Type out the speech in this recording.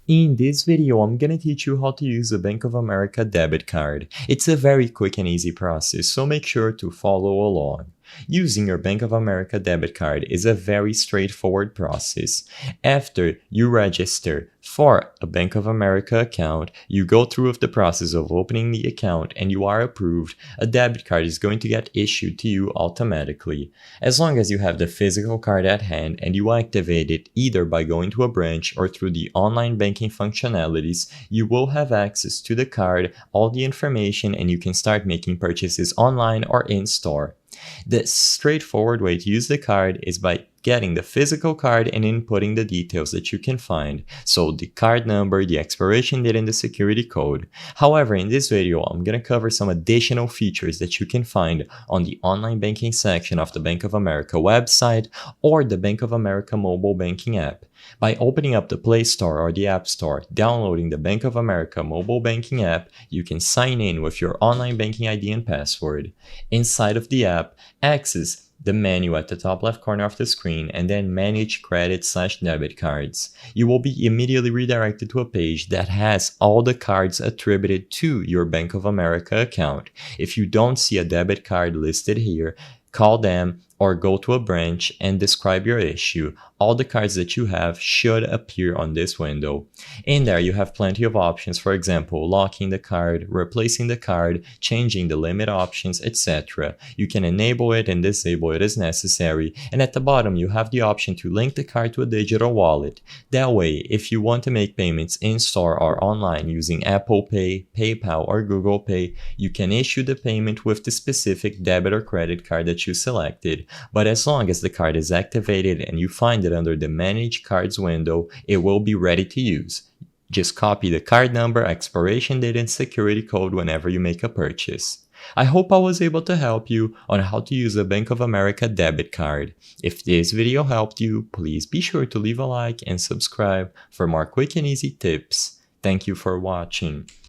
In this video, I'm gonna teach you how to use a Bank of America debit card. It's a very quick and easy process, so make sure to follow along. Using your Bank of America debit card is a very straightforward process. After you register for a Bank of America account, you go through with the process of opening the account and you are approved, a debit card is going to get issued to you automatically. As long as you have the physical card at hand and you activate it either by going to a branch or through the online banking functionalities, you will have access to the card, all the information, and you can start making purchases online or in store. The straightforward way to use the card is by getting the physical card and inputting the details that you can find. So the card number, the expiration date, and the security code. However, in this video, I'm going to cover some additional features that you can find on the online banking section of the Bank of America website or the Bank of America mobile banking app. By opening up the Play Store or the App Store, downloading the Bank of America mobile banking app, you can sign in with your online banking ID and password. Inside of the app, access the menu at the top left corner of the screen and then manage credit/debit cards. You will be immediately redirected to a page that has all the cards attributed to your Bank of America account. If you don't see a debit card listed here, call them or go to a branch and describe your issue. All the cards that you have should appear on this window. In there, you have plenty of options, for example, locking the card, replacing the card, changing the limit options, etc. You can enable it and disable it as necessary. And at the bottom, you have the option to link the card to a digital wallet. That way, if you want to make payments in-store or online using Apple Pay, PayPal, or Google Pay, you can issue the payment with the specific debit or credit card that you selected. But as long as the card is activated and you find it under the Manage Cards window, it will be ready to use. Just copy the card number, expiration date, and security code whenever you make a purchase. I hope I was able to help you on how to use a Bank of America debit card. If this video helped you, please be sure to leave a like and subscribe for more quick and easy tips. Thank you for watching.